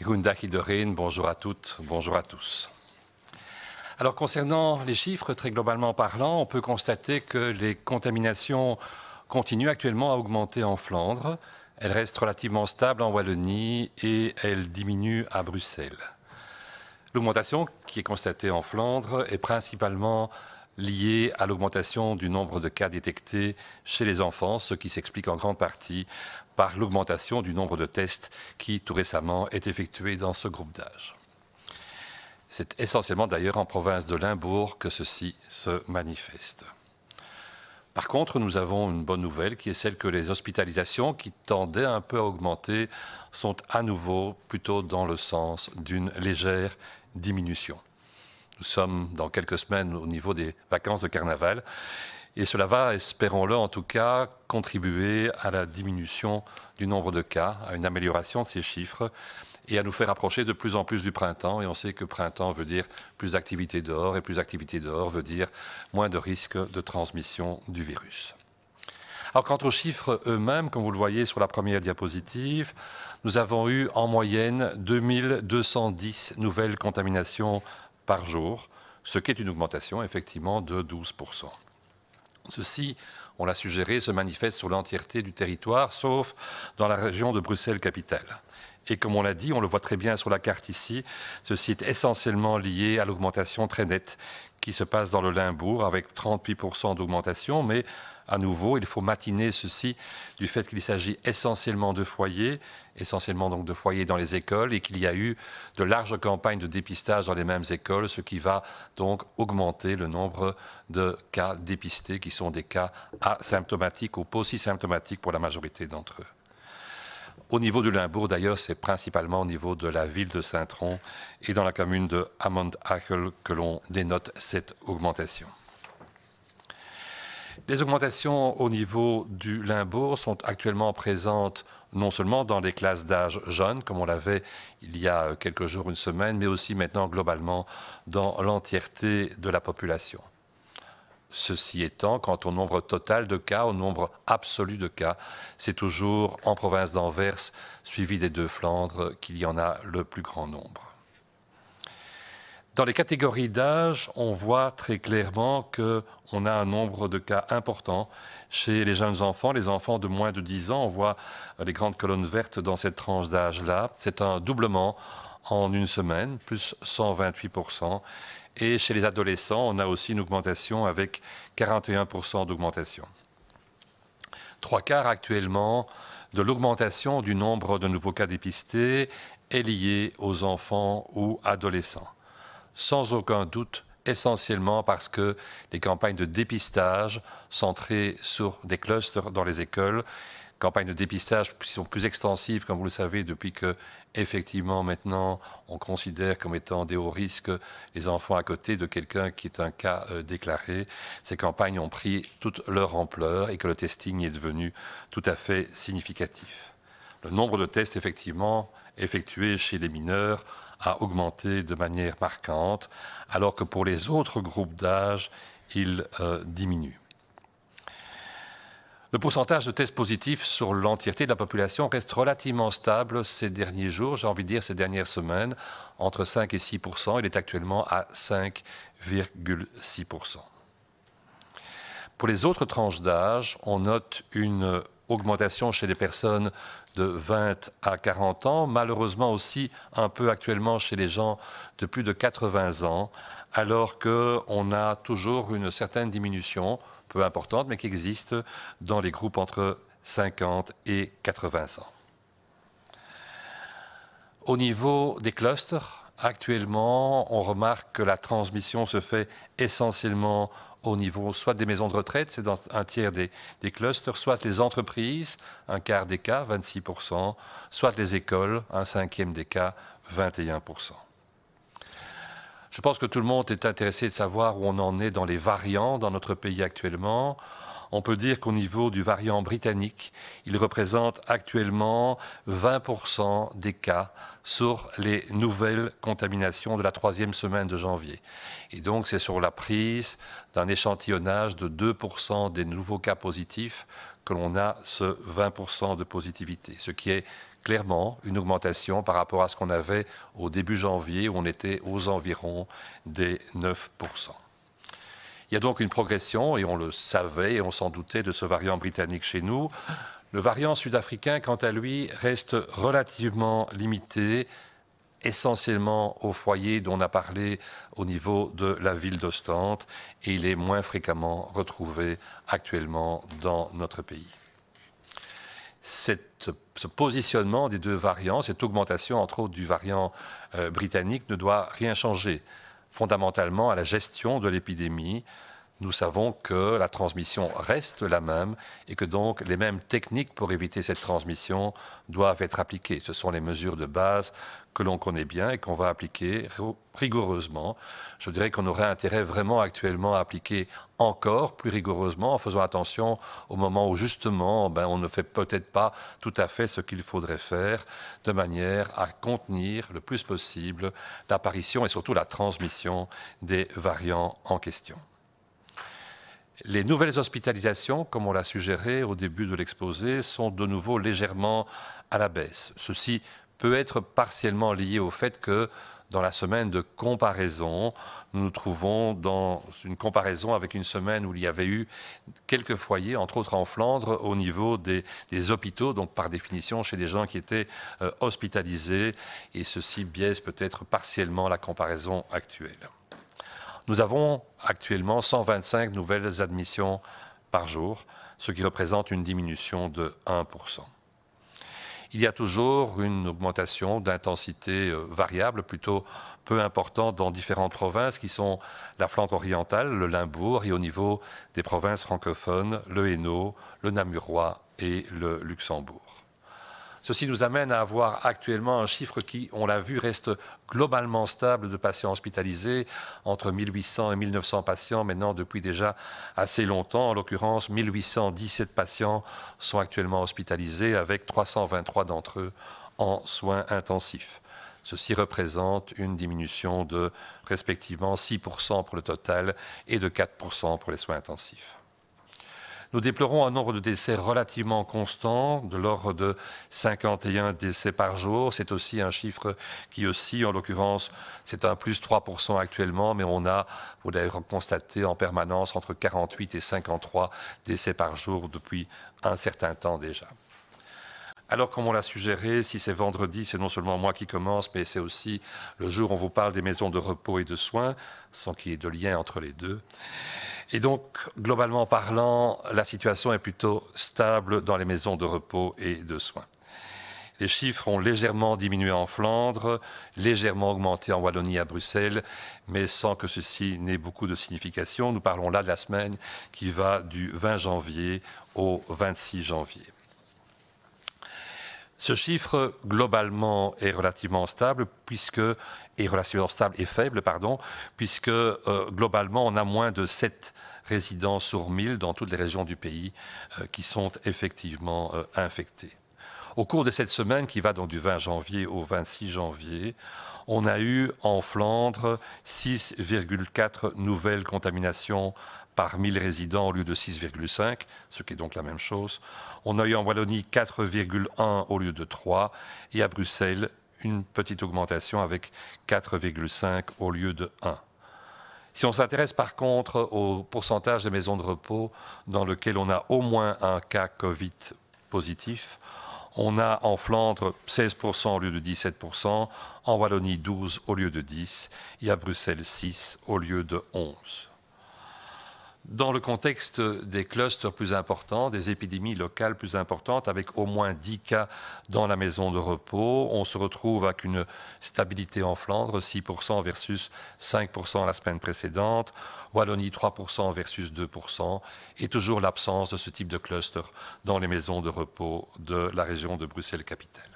Goedendag iedereen, bonjour à toutes, bonjour à tous. Alors concernant les chiffres, très globalement parlant, on peut constater que les contaminations continuent actuellement à augmenter en Flandre. Elles restent relativement stables en Wallonie et elles diminuent à Bruxelles. L'augmentation qui est constatée en Flandre est principalement liée à l'augmentation du nombre de cas détectés chez les enfants, ce qui s'explique en grande partie par l'augmentation du nombre de tests qui, tout récemment, est effectué dans ce groupe d'âge. C'est essentiellement d'ailleurs en province de Limbourg que ceci se manifeste. Par contre, nous avons une bonne nouvelle qui est celle que les hospitalisations qui tendaient un peu à augmenter sont à nouveau plutôt dans le sens d'une légère diminution. Nous sommes dans quelques semaines au niveau des vacances de carnaval et cela va, espérons-le en tout cas, contribuer à la diminution du nombre de cas, à une amélioration de ces chiffres et à nous faire approcher de plus en plus du printemps. Et on sait que printemps veut dire plus d'activité dehors et plus d'activité dehors veut dire moins de risques de transmission du virus. Alors quant aux chiffres eux-mêmes, comme vous le voyez sur la première diapositive, nous avons eu en moyenne 2210 nouvelles contaminations par jour, ce qui est une augmentation effectivement de 12%. Ceci, on l'a suggéré, se manifeste sur l'entièreté du territoire, sauf dans la région de Bruxelles-Capitale. Et comme on l'a dit, on le voit très bien sur la carte ici, ceci est essentiellement lié à l'augmentation très nette qui se passe dans le Limbourg avec 38% d'augmentation, mais à nouveau, il faut matiner ceci du fait qu'il s'agit essentiellement de foyers, essentiellement donc de foyers dans les écoles et qu'il y a eu de larges campagnes de dépistage dans les mêmes écoles, ce qui va donc augmenter le nombre de cas dépistés qui sont des cas asymptomatiques ou paucisymptomatiques pour la majorité d'entre eux. Au niveau du Limbourg, d'ailleurs, c'est principalement au niveau de la ville de Saint-Tron et dans la commune de Hammond-Achel que l'on dénote cette augmentation. Les augmentations au niveau du Limbourg sont actuellement présentes non seulement dans les classes d'âge jeunes, comme on l'avait il y a quelques jours, une semaine, mais aussi maintenant globalement dans l'entièreté de la population. Ceci étant, quant au nombre total de cas, au nombre absolu de cas, c'est toujours en province d'Anvers, suivi des deux Flandres, qu'il y en a le plus grand nombre. Dans les catégories d'âge, on voit très clairement qu'on a un nombre de cas importants chez les jeunes enfants, les enfants de moins de 10 ans. On voit les grandes colonnes vertes dans cette tranche d'âge-là. C'est un doublement en une semaine, plus 128%. Et chez les adolescents, on a aussi une augmentation avec 41% d'augmentation. Trois quarts actuellement de l'augmentation du nombre de nouveaux cas dépistés est lié aux enfants ou adolescents. Sans aucun doute, essentiellement parce que les campagnes de dépistage centrées sur des clusters dans les écoles, campagnes de dépistage qui sont plus extensives, comme vous le savez, depuis que, effectivement, maintenant, on considère comme étant des hauts risques les enfants à côté de quelqu'un qui est un cas déclaré. Ces campagnes ont pris toute leur ampleur et que le testing est devenu tout à fait significatif. Le nombre de tests, effectivement, effectués chez les mineurs a augmenté de manière marquante, alors que pour les autres groupes d'âge, il diminue. Le pourcentage de tests positifs sur l'entièreté de la population reste relativement stable ces derniers jours, j'ai envie de dire ces dernières semaines, entre 5 et 6%. Il est actuellement à 5,6%. Pour les autres tranches d'âge, on note une augmentation chez les personnes de 20 à 40 ans, malheureusement aussi un peu actuellement chez les gens de plus de 80 ans, alors qu'on a toujours une certaine diminution, peu importante, mais qui existe dans les groupes entre 50 et 80 ans. Au niveau des clusters, actuellement, on remarque que la transmission se fait essentiellement au niveau soit des maisons de retraite, c'est dans un tiers des clusters, soit les entreprises, un quart des cas, 26%, soit les écoles, un cinquième des cas, 21%. Je pense que tout le monde est intéressé de savoir où on en est dans les variants dans notre pays actuellement. On peut dire qu'au niveau du variant britannique, il représente actuellement 20% des cas sur les nouvelles contaminations de la troisième semaine de janvier. Et donc c'est sur la prise d'un échantillonnage de 2% des nouveaux cas positifs que l'on a ce 20% de positivité, ce qui est clairement une augmentation par rapport à ce qu'on avait au début janvier, où on était aux environs des 9%. Il y a donc une progression, et on le savait et on s'en doutait, de ce variant britannique chez nous. Le variant sud-africain, quant à lui, reste relativement limité, essentiellement au foyer dont on a parlé au niveau de la ville d'Ostende, et il est moins fréquemment retrouvé actuellement dans notre pays. Ce positionnement des deux variants, cette augmentation entre autres du variant britannique ne doit rien changer fondamentalement à la gestion de l'épidémie. Nous savons que la transmission reste la même et que donc les mêmes techniques pour éviter cette transmission doivent être appliquées. Ce sont les mesures de base que l'on connaît bien et qu'on va appliquer rigoureusement. Je dirais qu'on aurait intérêt vraiment actuellement à appliquer encore plus rigoureusement en faisant attention au moment où justement on ne fait peut-être pas tout à fait ce qu'il faudrait faire de manière à contenir le plus possible l'apparition et surtout la transmission des variants en question. Les nouvelles hospitalisations, comme on l'a suggéré au début de l'exposé, sont de nouveau légèrement à la baisse. Ceci peut être partiellement lié au fait que dans la semaine de comparaison, nous nous trouvons dans une comparaison avec une semaine où il y avait eu quelques foyers, entre autres en Flandre, au niveau des hôpitaux, donc par définition chez des gens qui étaient hospitalisés, et ceci biaise peut-être partiellement la comparaison actuelle. Nous avons actuellement 125 nouvelles admissions par jour, ce qui représente une diminution de 1%. Il y a toujours une augmentation d'intensité variable, plutôt peu importante dans différentes provinces qui sont la Flandre orientale, le Limbourg et au niveau des provinces francophones, le Hainaut, le Namurois et le Luxembourg. Ceci nous amène à avoir actuellement un chiffre qui, on l'a vu, reste globalement stable de patients hospitalisés, entre 1800 et 1900 patients maintenant depuis déjà assez longtemps. En l'occurrence, 1817 patients sont actuellement hospitalisés avec 323 d'entre eux en soins intensifs. Ceci représente une diminution de respectivement 6% pour le total et de 4% pour les soins intensifs. Nous déplorons un nombre de décès relativement constant, de l'ordre de 51 décès par jour. C'est aussi un chiffre qui oscille. En l'occurrence, c'est un plus 3% actuellement, mais on a, vous l'avez constaté, en permanence entre 48 et 53 décès par jour depuis un certain temps déjà. Alors, comme on l'a suggéré, si c'est vendredi, c'est non seulement moi qui commence, mais c'est aussi le jour où on vous parle des maisons de repos et de soins, sans qu'il y ait de lien entre les deux. Et donc, globalement parlant, la situation est plutôt stable dans les maisons de repos et de soins. Les chiffres ont légèrement diminué en Flandre, légèrement augmenté en Wallonie et à Bruxelles, mais sans que ceci n'ait beaucoup de signification. Nous parlons là de la semaine qui va du 20 janvier au 26 janvier. Ce chiffre, globalement, est relativement stable, faible, puisque globalement, on a moins de 7 résidents sur 1000 dans toutes les régions du pays qui sont effectivement infectés. Au cours de cette semaine, qui va donc du 20 janvier au 26 janvier, on a eu en Flandre 6,4 nouvelles contaminations par 1000 résidents au lieu de 6,5, ce qui est donc la même chose. On a eu en Wallonie 4,1 au lieu de 3 et à Bruxelles une petite augmentation avec 4,5 au lieu de 1. Si on s'intéresse par contre au pourcentage des maisons de repos dans lequel on a au moins un cas Covid positif, on a en Flandre 16% au lieu de 17%, en Wallonie 12 au lieu de 10 et à Bruxelles 6 au lieu de 11. Dans le contexte des clusters plus importants, des épidémies locales plus importantes, avec au moins 10 cas dans la maison de repos, on se retrouve avec une stabilité en Flandre, 6% versus 5% la semaine précédente, Wallonie 3% versus 2%, et toujours l'absence de ce type de cluster dans les maisons de repos de la région de Bruxelles-Capitale.